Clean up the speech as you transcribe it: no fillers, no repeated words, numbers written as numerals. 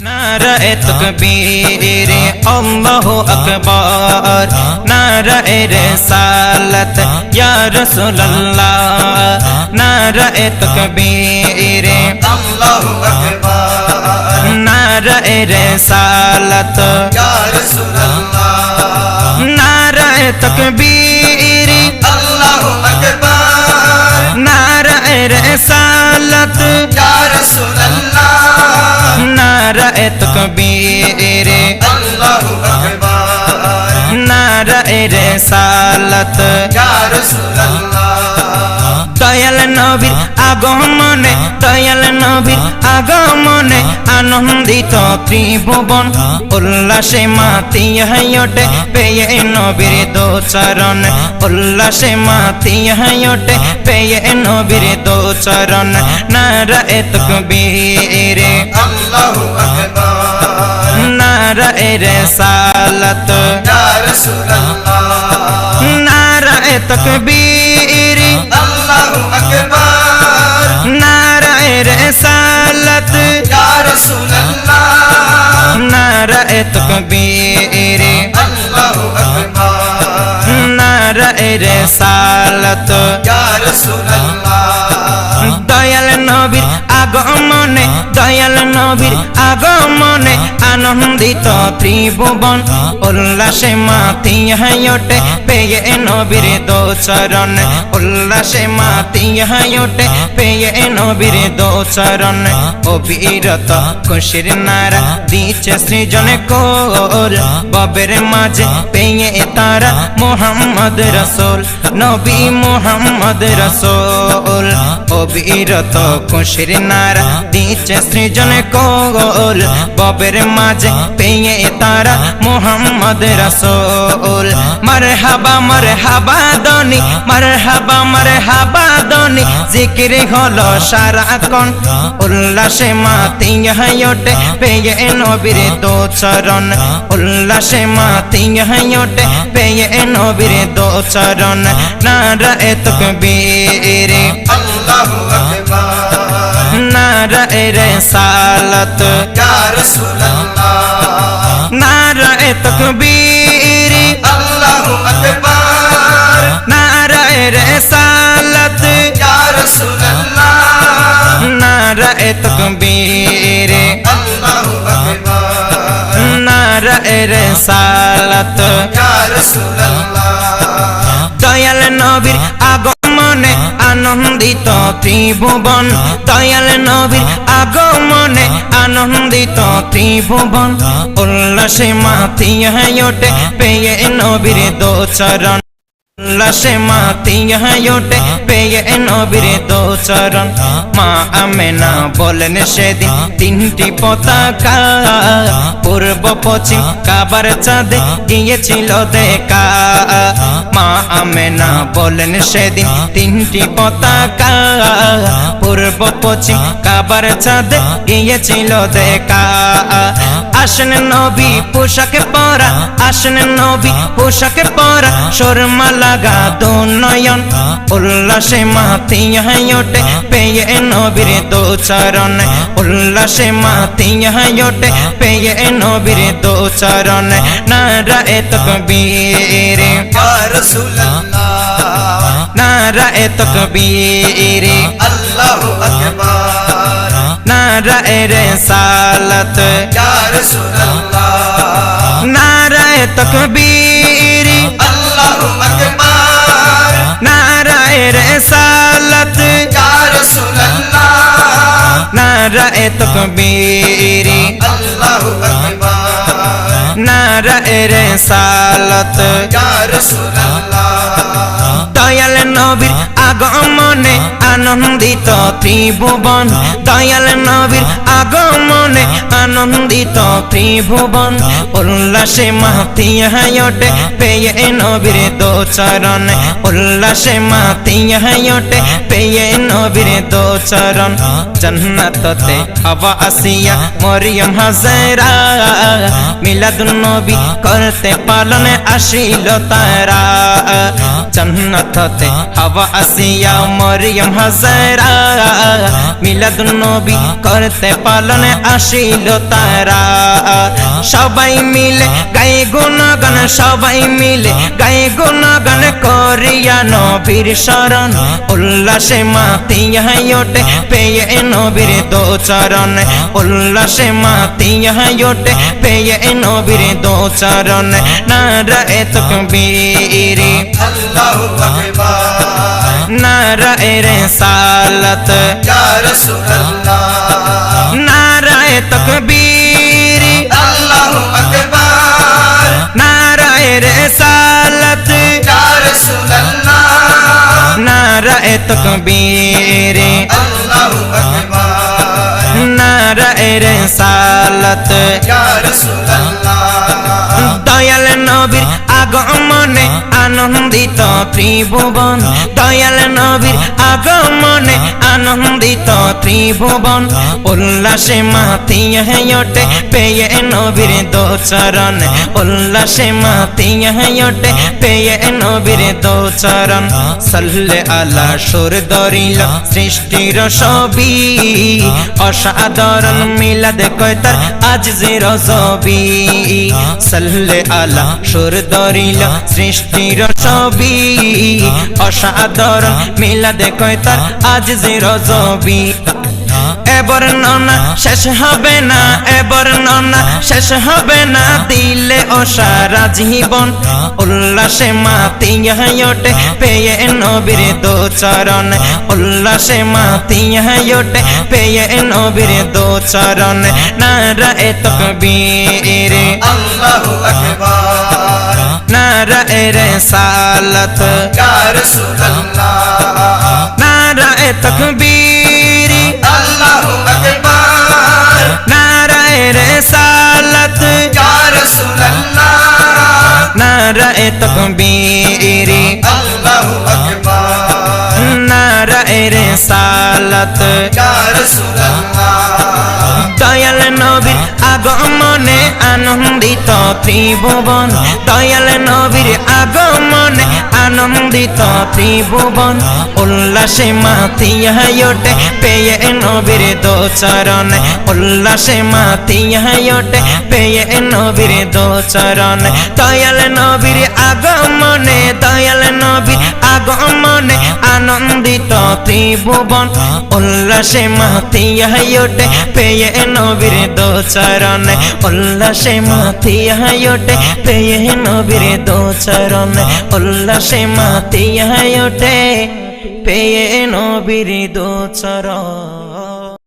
नारे तकबीर अल्लाहु अकबर, नारे रिसालत या रसूलल्लाह, नारे तकबीर अल्लाहु अकबर, नारे रिसालत या रसूलल्लाह, नारे तकबीर अल्लाहु अकबर, नारे रिसालत या रसूलल्लाह, नारे तकबीर अल्लाहु अकबर, नारे रिसालत या रसूलल्लाह। दयाल नबीर আগমনে, দয়াল নবীর আগমনে আনন্দিত ত্রিভুবন, উল্লাসে মাতিয়া ওঠে পেয়ে নবীর দোচরণ, উল্লাসে মাতিয়া ওঠে পেয়ে নবীর দোচরণ। নারায়ে তাকবীর अल्लाहु अकबर, নারায়ে রিসালাত या रसूलल्लाह, নারায়ে তাকবীর अल्लाहु अकबर, नाराए रिसालत या रसूलल्लाह, नाराए तकबीर अल्लाहु अकबर, नाराए रिसालत या रसूलल्लाह। दयाल नबीर আগমনে, দয়াল নবীর আগমনে আনন্দিত ত্রিভুবন, উল্লাসে মাতিয়া ওঠে পেয়ে নবীর দোচরণ, উল্লাসে মাতিয়া ওঠে পেয়ে নবীর দোচরণ। অবিরত খুশির নারা দিচ্ছে সৃজনে কোর, ববের মাঝে পেয়ে তারা মুহাম্মদ রসুল, নবী মুহাম্মদ রসুল। অবিরত খুশির নারা দিচ্ছে সৃজনে কোর, ববের মাঝে পেয়ে তারা মুহাম্মদ রসুল। মারহাবা মারহাবা দনি, মারহাবা মারহাবা দনি জিকির হলো সারাক্ষণ, উল্লাসে মাতিয়া ওঠে পেয়ে নবীর দোচরণ, উল্লাসে মাতিয়া ওঠে পেয়ে নবীর দোচরণ। নারায়ে তাকবীর अल्लाहु अकबर, नाराए रिसालत या रसूलल्लाह, नाराए तकबीर अल्लाहु अकबर, नाराए रिसालत या रसूलल्लाह, नाराए तकबीर अल्लाहु अकबर, नाराए रिसालत या रसूलल्लाह। दयाल नबीर আগমনে আনন্দিত ত্রিভুবন, দয়াল নবীর আগমনে আনন্দিত ত্রিভুবন, উল্লাসে মাতিয়া ওঠে পেয়ে নবীর দোচরণ, উল্লাসে মাতিয়া ওঠে পেয়ে নবীর দোচরণ। মা আমেনা বলেন সেদিন তিনটি পতাকা, পূর্ব পশ্চিম কাবার চাঁদে গিয়েছিল দেখা। মা আমেনা বলেন সেদিন তিনটি পতাকা, পূর্ব পশ্চিম কাবার চাঁদে গিয়েছিল দেখা। আসেন নবী পোশাকে পরা, আসেন নবী পোশাকে পরা, সুরমা লাগা দুনয়ন, উল্লাসে মাতিয়া ওঠে পেয়ে নবীর দোচরণ, উল্লাসে মাতিয়া ওঠে পেয়ে নবীর দোচরণ। নারায়ে তাকবীর या रसूलल्लाह, नाराए तकबीर अल्लाहु अकबर, नाराए रिसालत या रसूलल्लाह, नाराए तकबीर अल्लाहु अकबर, नाराए रिसालत या रसूलल्लाह, नाराए तकबीर अल्लाहु अकबर, नाराए रिसालत या रसूलल्लाह। दयाल नबीर আগমনে আনন্দিত ত্রিভুবন, দয়াল নবীর আগমনে আনন্দিত ত্রিভুবন, উল্লাসে মাতিয়া ওঠে পেয়ে নবীর দোচরণ, উল্লাসে মাতিয়া ওঠে পেয়ে নবীর দোচরণ। জান্নাততে হাওয়া আসিয়া মরিয়ম হাজেরা, মিলাদুন নবী করতে পালনে আসিল তারা। জান্নাততে হাওয়া আসিয়া মরিয়ম হাজেরা, মিলাদুন নবী করতে পালনে আসিল তারা সবাই মিলে গায়ে গুণগান সবাই মিলে গায়ে গুণগান করিয়া নবীর শরণ উল্লাসে মাতিয়া ওঠে পেয়ে নবীর দো চরণ উল্লাসে মাতিয়া ওঠে পেয়ে নবীর দো চরণ নারায়ে তাকবীর আল্লাহু আকবার নারায়ে রিসালাত ইয়া রাসূলুল্লাহ নারায়ে তাকবীর আল্লাহু আকবার নারায়ে রিসালাত ইয়া রাসূলুল্লাহ নারায়ে তাকবীর আল্লাহু আকবার নারায়ে রিসালাত ইয়া রাসূলুল্লাহ দয়াল নবীর আগমনে আনন্দিত ত্রিভুবন দয়াল নবীর আগমনে আনন্দিত ত্রিভুবন উল্লাসে মাতিয়া ওঠে পেয়ে নবীর দো চরণ উল্লাসে মাতিয়া ওঠে পেয়ে নবীর দো চরণ সাল্লে আলা সুর দরিল সৃষ্টির ছবি অসাধারণ মিলাদ কয়তার আজ যে রজবি সাল্লে আলা সুর দরিল সৃষ্টির ছবি অসাধারণ মিলাদ কয়তার আজ যে রজবি এবার ননা শেষ হবে না এবার ননা শেষ হবে না দিলে অসারা জীবন উল্লাসে মাতিয়া ওঠে পেয়ে নবীর দো চরণ উল্লাসে মাতিয়া ওঠে পেয়ে নবীর দো চরণ নারায়ে তাকবীর আল্লাহু আকবার নারায়ে রিসালাত ইয়া রাসূলুল্লাহ নারায়ে তাকবীর আল্লাহু আকবার নারায়ে রিসালাত ইয়া রাসূলুল্লাহ নারায়ে তাকবীর আল্লাহু আকবার নারায়ে রিসালাত ইয়া রাসূলুল্লাহ দয়াল নবীর আগমনে আনন্দিত ত্রিভুবন দয়াল নবীর আগমনে আনন্দিত ত্রিভুবন উল্লাসে মাতিয়া ওঠে পেয়ে নবীর দো চরণ উল্লাসে মাতিয়া ওঠে পেয়ে নবীর দো চরণ দয়াল নবীর আগমনে দয়াল নবীর আগমনে আনন্দিত ত্রিভুবন উল্লাসে মাতিয়া ওঠে পেয়ে নবীর দো চরণ উল্লাসে মাতিয়া ওঠে পেয়ে নবীর দো চরণ উল্লাসে মাতিয়া ওঠে পেয়ে নবীর দো চরণ।